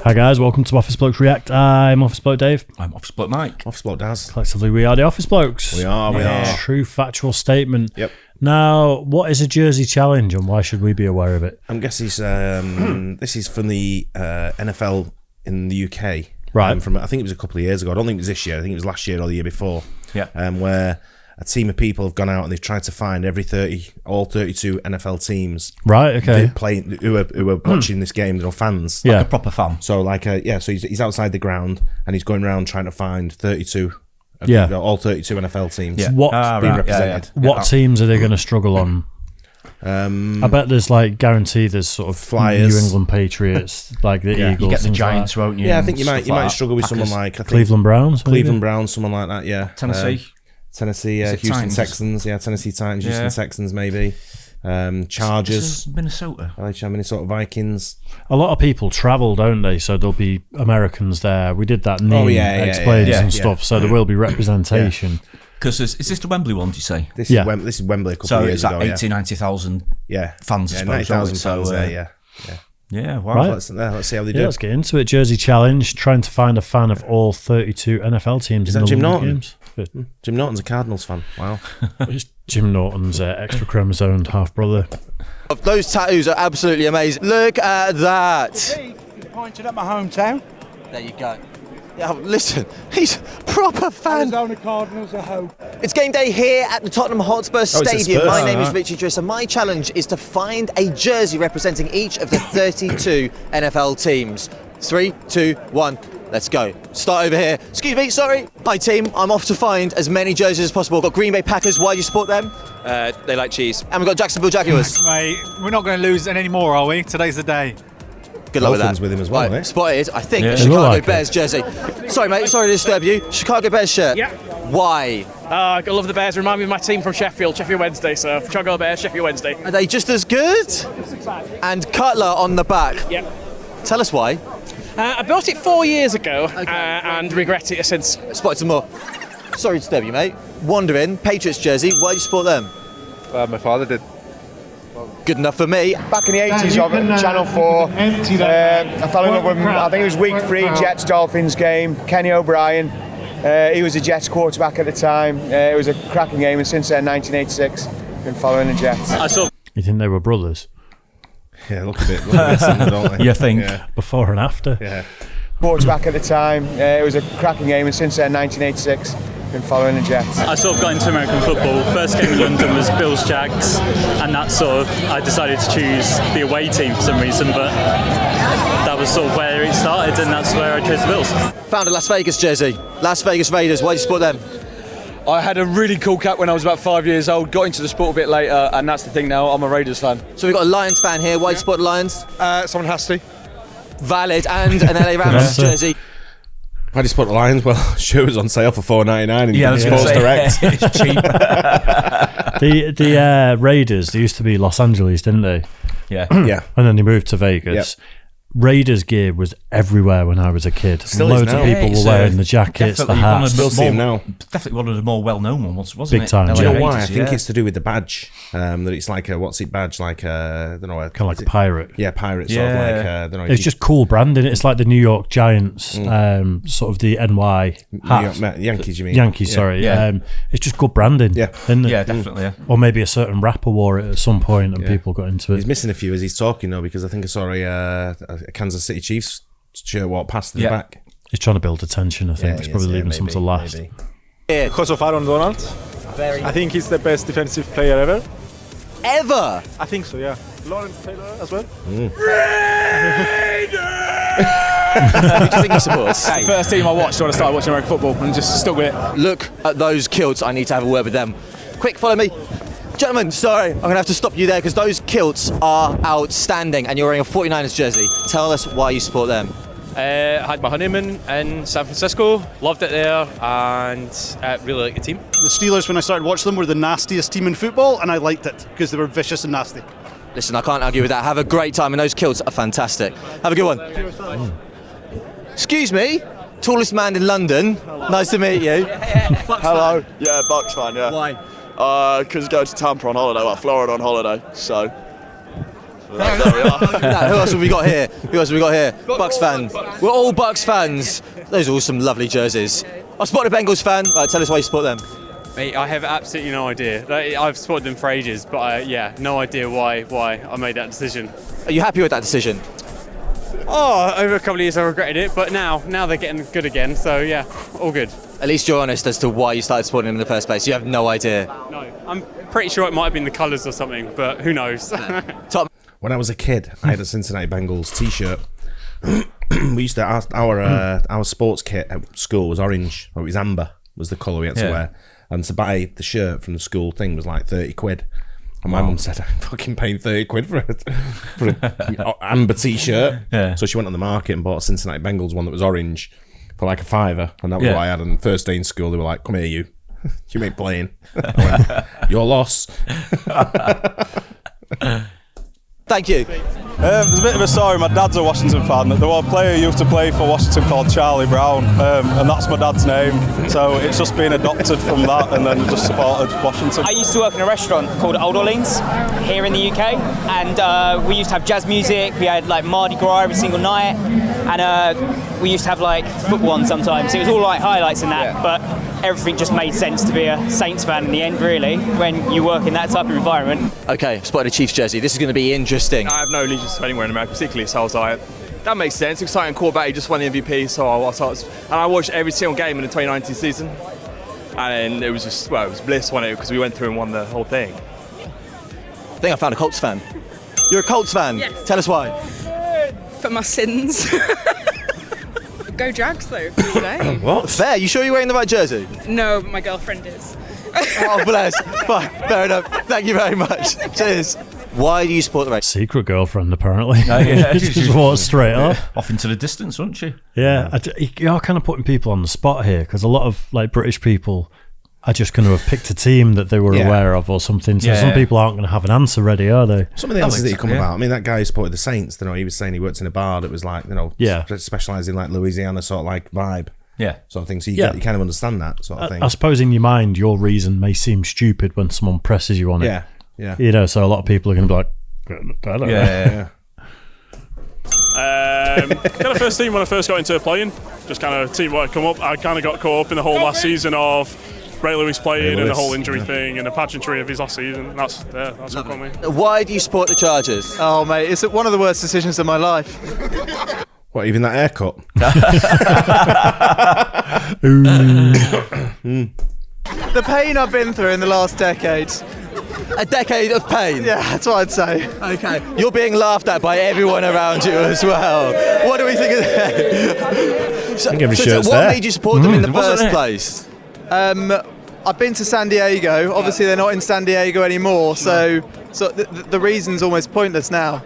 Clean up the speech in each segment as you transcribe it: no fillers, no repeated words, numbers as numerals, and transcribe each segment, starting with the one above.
Hi guys, welcome to Office Blokes React. I'm Office Bloke Dave. I'm Office Bloke Mike. Office Bloke Daz. Collectively, we are the Office Blokes. We are. True factual statement. Yep. Now, what is a Jersey challenge and why should we be aware of it? I'm guessing this is from the NFL in the UK. Right. I think it was a couple of years ago. I don't think it was this year. I think it was last year or the year before. Yeah. Where a team of people have gone out and they've tried to find all 32 NFL teams. Right. Okay. Who are watching this game. They're fans. Yeah. Like a proper fan. So so he's outside the ground and he's going around trying to find 32. All 32 NFL teams. Yeah. What being represented. What teams are they going to struggle on? I bet there's guaranteed there's sort of Flyers, New England Patriots, like the Eagles. You get the Giants, won't you? Yeah, I think you might struggle with Packers. someone like Cleveland Browns. Cleveland Browns, someone like that. Yeah, Tennessee, Houston Titans? Texans. Yeah, Tennessee Titans, Houston Texans, maybe. Chargers, Minnesota. Minnesota Vikings. A lot of people travel, don't they? So there'll be Americans there. We did that name explains and stuff. So there will be representation. Because is this the Wembley one? Do you say? This is Wembley a couple of years ago. So it's 90,000 fans. Yeah, I 90,000 suppose. fans there. Yeah. Yeah. Wow. Right. Let's see how they do. Let's get into it. Jersey challenge, trying to find a fan of all 32 NFL teams. Is in that the Jim London Norton? Games. Jim Norton's a Cardinals fan. Wow. It's Jim Norton's extra chromosome half brother. Those tattoos are absolutely amazing. Look at that. You pointed at my hometown. There you go. Yeah, listen, he's a proper fan. Arizona Cardinals are hope. It's game day here at the Tottenham Hotspur it's a Stadium. Spurs. My name is Richie Driss and my challenge is to find a jersey representing each of the 32 NFL teams. 3, 2, 1. Let's go. Start over here. Excuse me, sorry. Hi team, I'm off to find as many jerseys as possible. I've got Green Bay Packers. Why do you support them? They like cheese. And we've got Jacksonville Jaguars. Mate, we're not going to lose any more, are we? Today's the day. Good luck with Dolphins that. with him as well, Right, eh? spotted, I think, Yeah. a They look Chicago like Bears jersey. Sorry mate, sorry to disturb you. Chicago Bears shirt. Yeah. Why? I love the Bears. Remind me of my team from Sheffield Wednesday. So Chicago Bears, Sheffield Wednesday. Are they just as good? And Cutler on the back. Yep. Tell us why. I bought it 4 years ago and regret it since. Spotted some more. Sorry to disturb you, mate. Wandering, Patriots jersey. Why do you support them? My father did. Good enough for me. Back in the 80s, I got Channel 4. I fell in love with him. I think it was week 3, Jets-Dolphins game. Kenny O'Brien. He was a Jets quarterback at the time. It was a cracking game, and since then, 1986, been following the Jets. You think they were brothers? Yeah, look a bit similar, don't they? You think? Yeah. Before and after? Yeah. Quarterback at the time. It was a cracking game, and since then, 1986, been following the Jets. I sort of got into American football. First game in London was Bills Jags, and I decided to choose the away team for some reason, but that was sort of where it started, and that's where I chose the Bills. Found a Las Vegas jersey. Las Vegas Raiders. Why do you support them? I had a really cool cap when I was about 5 years old, got into the sport a bit later, and that's the thing now, I'm a Raiders fan. So we've got a Lions fan here. Why do you support the Lions? Someone has to. Valid. And an LA Rams jersey. Why do you support the Lions? Well, sure, it was on sale for $4.99 in Sports Direct. It's cheap. The Raiders, they used to be Los Angeles, didn't they? Yeah. Yeah. And then they moved to Vegas. Yep. Raiders gear was everywhere when I was a kid. Still is Loads now. of people It's, were wearing the jackets, the definitely one of hats. Still see him now. Definitely one of the more well-known ones, wasn't Big it? time. LA Do you know Yeah. why? I Raiders, think yeah. it's to do with the badge. That it's like a what's it badge? Like I don't know. Kind of like a pirate. Yeah, pirate. Yeah. Sort of like I don't know. It's just cool branding. It's like the New York Giants, sort of the NY hat. Yankees. You mean Yankees, Yeah. sorry. Yeah. It's just good branding. Yeah. Isn't it? Yeah, definitely. Yeah. Or maybe a certain rapper wore it at some point and people got into He's it. missing a few as he's talking though, because I think I saw a Kansas City Chiefs shirt walk past in the back. He's trying to build attention, I think. He's probably leaving some to last. Maybe. Because of Aaron Donald. I think he's the best defensive player ever. Ever? I think so, yeah. Lawrence Taylor as well. Who do you think he supports? It's the first team I watched when I started watching American football and just stuck with it. Look at those kilts. I need to have a word with them. Quick, follow me. Gentlemen, sorry, I'm going to have to stop you there because those kilts are outstanding and you're wearing a 49ers jersey. Tell us why you support them. I had my honeymoon in San Francisco, loved it there, and really like the team. The Steelers, when I started watching them, were the nastiest team in football, and I liked it because they were vicious and nasty. Listen, I can't argue with that. Have a great time, and those kilts are fantastic. Have a good one. Excuse me, tallest man in London. Nice to meet you. Hello. Yeah, Bucks fan, yeah. Why? Because go to Tampa on holiday, Florida on holiday, so There we are. Now, who else have we got here? Bucks fans. We're all Bucks fans. Those are all some lovely jerseys. I spotted a Bengals fan. Right, tell us why you support them. Mate, I have absolutely no idea. I've supported them for ages, but no idea why I made that decision. Are you happy with that decision? Oh, over a couple of years I regretted it, but now they're getting good again, so yeah, all good. At least you're honest as to why you started supporting them in the first place. You have no idea. No, I'm pretty sure it might have been the colours or something, but who knows? Top. When I was a kid, I had a Cincinnati Bengals T-shirt. We used to our sports kit at school was orange, or it was amber was the colour we had to wear, and to buy the shirt from the school thing was like 30 quid. And my mum said, I'm fucking paying 30 quid for an amber T-shirt. Yeah. So she went on the market and bought a Cincinnati Bengals one that was orange for like £5, and that was what I had. And first day in school, they were like, "Come here, you ain't playing." I went, "Your loss." Thank you. There's a bit of a story. My dad's a Washington fan. There was a player who used to play for Washington called Charlie Brown, and that's my dad's name. So it's just been adopted from that, and then just supported Washington. I used to work in a restaurant called Old Orleans here in the UK, and we used to have jazz music. We had like Mardi Gras every single night, and we used to have like football on sometimes. It was all like highlights and that, but everything just made sense to be a Saints fan in the end, really, when you work in that type of environment. Okay, I've spotted a Chiefs jersey. This is going to be interesting. I have no allegiance to anywhere in America, particularly, so I was like, that makes sense. Exciting quarterback, he just won the MVP, and I watched every single game in the 2019 season, and it was just, well, it was bliss, wasn't it? Because we went through and won the whole thing. I think I found a Colts fan. You're a Colts fan? Yes. Tell us why. For my sins. Go Jags though, today. What? Fair. You sure you're wearing the right jersey? No, but my girlfriend is. Oh, bless. Fine. Fair enough. Thank you very much. Cheers. Why do you support the Raiders? Secret girlfriend, apparently. Yeah. Just walked straight up. Off into the distance, wasn't she? Yeah. You're kind of putting people on the spot here, because a lot of like British people are just going to have picked a team that they were aware of or something. So some people aren't going to have an answer ready, are they? Some of the answers that you come about. I mean, that guy who supported the Saints, he was saying he worked in a bar that was like, specialised in like Louisiana sort of like vibe. Yeah. Sort of thing. So you kind of understand that sort of thing. I suppose in your mind, your reason may seem stupid when someone presses you on it. Yeah. You know, so a lot of people are going to be like, I don't know. Yeah. Kind of first team when I first got into playing, just kind of teamwork come up. I kind of got caught up in the whole last season of Ray Lewis playing and the whole injury thing and the pageantry of his last season. That's what got me. Why do you support the Chargers? Oh, mate, it's one of the worst decisions of my life. What, even that haircut? The pain I've been through in the last decade. A decade of pain? Yeah, that's what I'd say. Okay. You're being laughed at by everyone around you as well. What do we think of that? What made you support them in the first place? I've been to San Diego. Obviously, they're not in San Diego anymore, so the reason's almost pointless now.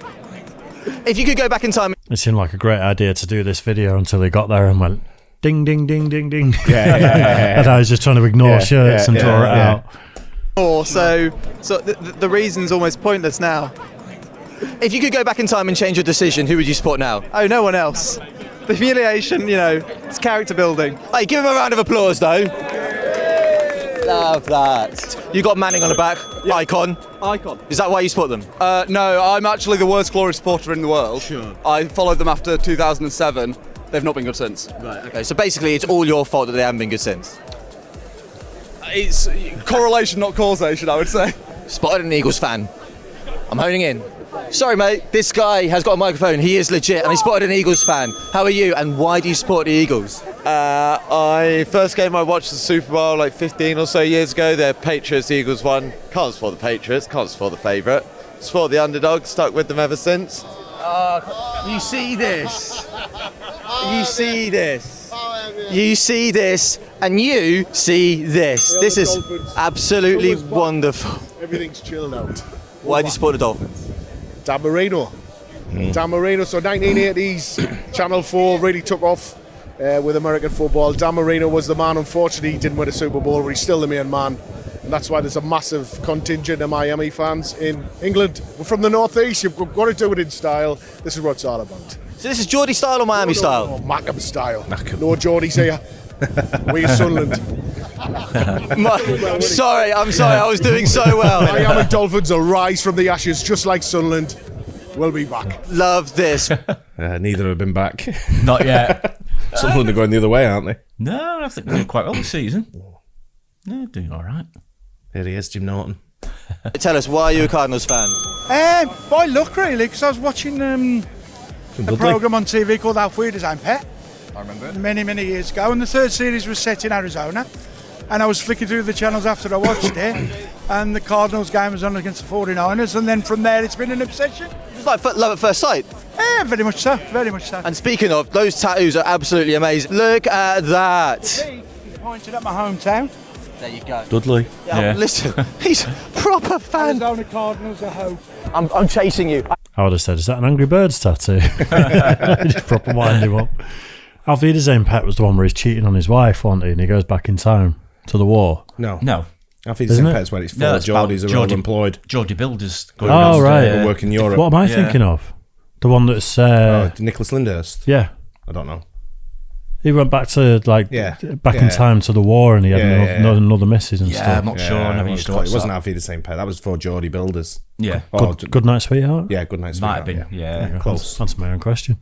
If you could go back in time... It seemed like a great idea to do this video until they got there and went, ding, ding, ding, ding, ding. Yeah. And I was just trying to ignore shirts and draw it out. So the reason's almost pointless now. If you could go back in time and change your decision, who would you support now? Oh, no one else. The humiliation, it's character building. Hey, give him a round of applause, though. Love that. You got Manning on the back. Yeah. Icon. Is that why you support them? No, I'm actually the worst Glory supporter in the world. Sure. I followed them after 2007. They've not been good since. Right, okay. So basically, it's all your fault that they haven't been good since. It's correlation, not causation, I would say. Spotted an Eagles fan. I'm honing in. Sorry, mate. This guy has got a microphone. He is legit, and he spotted an Eagles fan. How are you, and why do you support the Eagles? First game I watched the Super Bowl like 15 or so years ago. The Patriots, Eagles won. Can't support the Patriots. Can't support the favourite. Support the underdog. Stuck with them ever since. You see this. You see this. You see this, and you see this. This is absolutely wonderful. Everything's chilled out. Why do you support the Dolphins? Dan Marino. Dan Marino. So 1980s, Channel 4 really took off with American football. Dan Marino was the man. Unfortunately, he didn't win a Super Bowl, but he's still the main man. And that's why there's a massive contingent of Miami fans in England. We're from the Northeast. You've got to do it in style. This is what it's all about. So this is Geordie style or Miami style? No, Mackham style. No Geordies here. We're Sunderland. I'm sorry. I was doing so well. Miami Dolphins will rise from the ashes just like Sunderland. will be back. Love this. Neither have been back. Not yet. Sunderland are going the other way, aren't they? No, I think they're doing quite well this season. Yeah, doing all right. Here he is, Jim Norton. Tell us, why are you a Cardinals fan? By luck, really, because I was watching a programme on TV called How Free Design Pet. I remember it. Many years ago, and the third series was set in Arizona. And I was flicking through the channels after I watched it, and the Cardinals game was on against the 49ers, and then from there it's been an obsession. It's like love at first sight. Yeah, very much so, very much so. And speaking of, those tattoos are absolutely amazing. Look at that. He's pointed at my hometown. There you go. Dudley. Yeah. Listen, he's a proper fan. Arizona Cardinals are hope. I'm chasing you. I would have said, is that an Angry Birds tattoo? Just proper wind him up. Auf Wiedersehen Pet was the one where he's cheating on his wife, wasn't he? And he goes back in time to the war. No. Auf Isn't Wiedersehen it? Pet's where it's full of Geordies who are all employed. Geordie builders. Oh, right. Work in Europe. What am I thinking of? The one that's... Nicholas Lyndhurst? Yeah. I don't know. He went back to, back in time to the war, and he had another missus and stuff. I'm not sure. I never used to watch It wasn't Auf Wiedersehen Pet. That was for Geordie builders. Yeah. Good Night, Sweetheart? Yeah, Good Night, Might Sweetheart. have been, yeah. Close. That's my own question.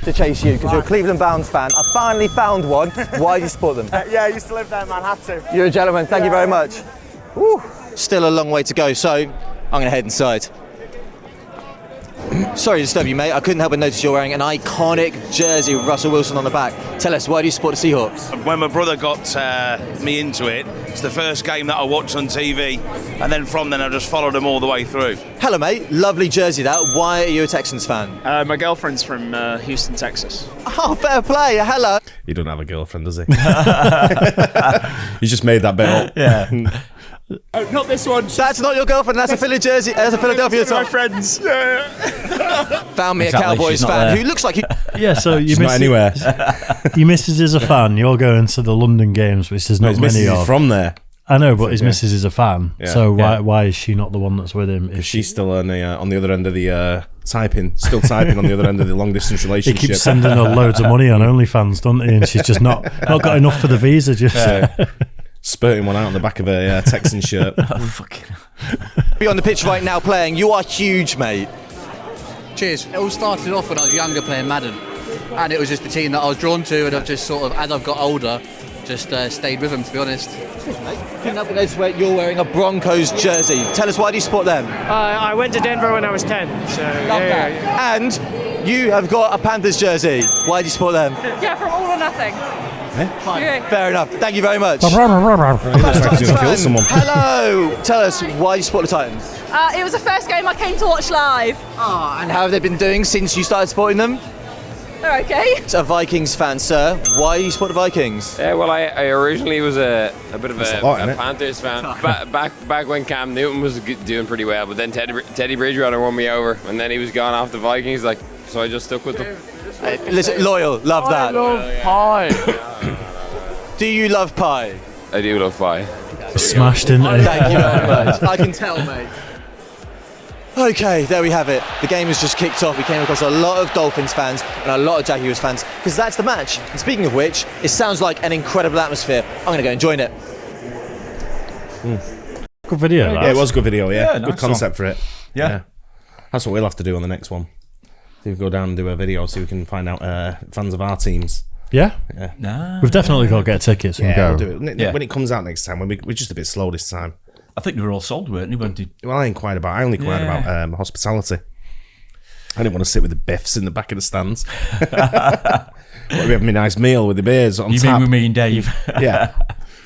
To chase you, because you're a Cleveland Browns fan. I finally found one. Why do you support them? Yeah, I used to live there in Manhattan. You're a gentleman. Thank you very much. Woo. Still a long way to go, so I'm going to head inside. Sorry to disturb you, mate. I couldn't help but notice you're wearing an iconic jersey with Russell Wilson on the back. Tell us, why do you support the Seahawks? When my brother got me into it, it's the first game that I watched on TV, and then from then I just followed them all the way through. Hello, mate. Lovely jersey, that. Why are you a Texans fan? My girlfriend's from Houston, Texas. Oh, fair play. Hello. He doesn't have a girlfriend, does he? He's just made that bit up. Yeah. Oh, not this one. That's not your girlfriend. That's a Philly jersey. That's a Philadelphia top. My friends. Yeah. Found me Exactly, a Cowboys she's not fan there. who looks like he. Yeah, so you She's not anywhere. Your missus is a fan. You're going to the London games, which there's No, not his many missus of. is from there. I know, but his Yeah. missus is a fan. Yeah. So Yeah. why is she not the one that's with him? She's still on the other end of the still typing on the other end of the long distance He relationship. keeps sending her loads of money on OnlyFans, doesn't he? And she's just not got enough for the visa. Just spurting one out on the back of a Texan shirt. Be on the pitch right now playing. You are huge, mate. Cheers. It all started off when I was younger playing Madden, and it was just the team that I was drawn to, and I've just sort of, as I've got older, just stayed with them, to be honest. Couldn't help but notice you're wearing a Broncos jersey. Tell us, why do you support them? I went to Denver when I was 10, so yeah. And you have got a Panthers jersey. Why do you support them? Yeah, from All or Nothing. Yeah. Fair enough. Thank you very much. Looks like he's gonna kill someone. Hello. Tell us, why do you support the Titans? It was the first game I came to watch live. And how have they been doing since you started supporting them? They're okay. It's a Vikings fan, sir. Why do you support the Vikings? Yeah, well, I originally was a bit of That's a lot, innit? Panthers fan. back when Cam Newton was doing pretty well, but then Teddy Bridgewater won me over, and then he was gone off the Vikings, so I just stuck with them. Listen, loyal, love that. I love pie. Do you love pie? I do love pie. Smashed into it. Thank you very much. I can tell, mate. Okay, there we have it. The game has just kicked off. We came across a lot of Dolphins fans and a lot of Jaguars fans because that's the match. And speaking of which, it sounds like an incredible atmosphere. I'm going to go and join it. Good video. Yeah, it was a good video. Yeah, Yeah, good nice concept one. for it. Yeah. That's what we'll have to do on the next one. See if we go down and do a video, so we can find out fans of our teams. Yeah? Yeah. We've definitely got to get tickets and go. We'll do it. When it comes out next time, we're just a bit slow this time. I think they were all sold, weren't they? Well, I only inquired about hospitality. I didn't want to sit with the biffs in the back of the stands. We have a nice meal with the beers on You tap. mean with me and Dave? Yeah.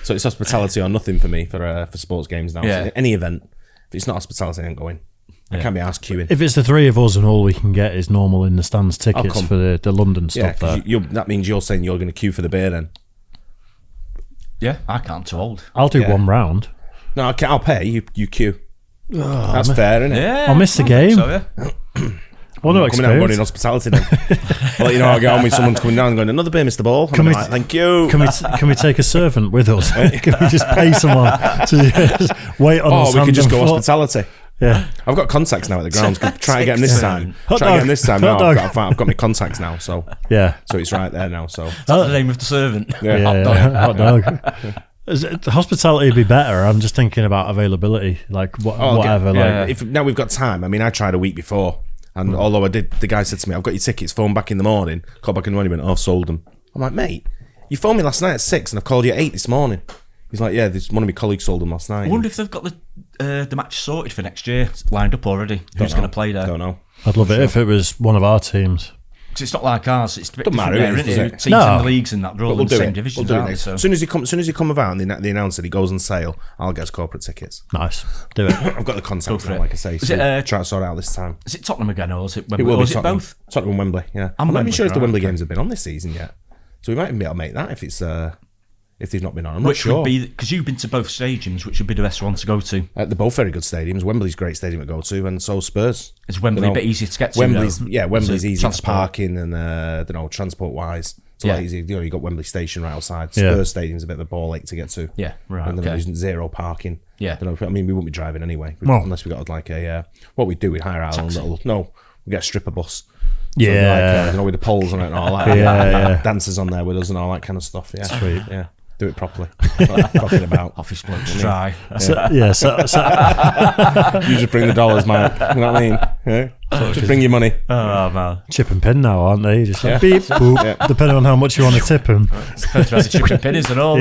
So it's hospitality or nothing for me for sports games now. Yeah. So any event, if it's not hospitality, I ain't going. I can't be asked queuing. If it's the three of us and all we can get is normal in the stands tickets come. for the London Yeah, stuff, 'cause that means you're saying you're going to queue for the beer then. Yeah, I can't. Too old. I'll do one round. No, I'll pay. You queue. Oh, That's fair, isn't it? Yeah, I'll miss the game. So, yeah. Well, no coming out and experience. going in hospitality then. I'll let you know I get on with someone coming down and going, another beer, Mr. Ball. Can we- Like, thank you. Can we take a servant with us? Can we just pay someone to just wait on us? we could hand just and go foot? hospitality. Yeah. I've got contacts now at the grounds. Try and get them this time. Hot Try and get dog. them this time. Hot No, dog. I've got my contacts now. So Yeah. so it's right there now. So That's the name of the servant. Yeah. Hot dog. The hospitality would be better. I'm just thinking about availability, like whatever. Okay. Like If now we've got time. I mean, I tried a week before. And although the guy said to me, I've got your tickets, phone back in the morning. Called back in the morning, he went, I've sold them. I'm like, mate, you phoned me last night at 6 and I've called you at 8 this morning. He's like, yeah, one of my colleagues sold them last night. I wonder if they've got the match sorted for next year, lined up already. Who's going to play there? Don't know. I'd love it if it was one of our teams. Because it's not like ours. It's a bit Doesn't matter different who it is, there, does isn't it? it? Teams in the leagues and that, they're all in the same division. So. As soon as he come about and they announce that he goes on sale, I'll get us corporate tickets. Nice. Do it. I've got the contacts now, like I say. So try to sort it out this time. Is it Tottenham again, or is it Wembley? It will be be Tottenham. both? Tottenham and Wembley, yeah. I'm not even sure if the Wembley games have been on this season yet. So we might even be able to make that if it's if they've not been on. I'm not sure. Would be, because you've been to both stadiums, which would be the best one to go to? They're both very good stadiums. Wembley's a great stadium to go to, and so Spurs. Is Wembley a bit easier to get to? Wembley's easy for transport. parking and transport wise. It's a lot easier. You got Wembley Station right outside. Yeah. Spurs Stadium's a bit of a ball ache to get to. Yeah, right. And then there's zero parking. Yeah. I mean, we wouldn't be driving anyway, Well. unless we got like a what we do, we hire our own little. No, we get a stripper bus. Yeah. With the poles on it and all that. Yeah. Dancers on there with us and all that kind of stuff. Yeah, Sweet. Yeah. Do it properly. Talking about Office blokes try. You just bring the dollars, man. You know what I mean? Yeah. Just bring your money. Oh man, chip and pin now, aren't they? Just like Yeah. beep boop, Yeah. depending on how much you want to tip them. Depends where the chicken pin is and all.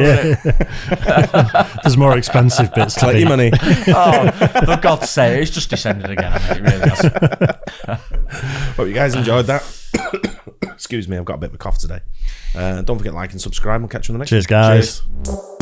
There's more expensive bits to Collect beep. your money. Oh, for God's sake, it's just descended again. I mean, it really has. Hope you guys enjoyed that. Excuse me, I've got a bit of a cough today. Don't forget to like and subscribe. We'll catch you on the next Cheers, one. guys. Cheers.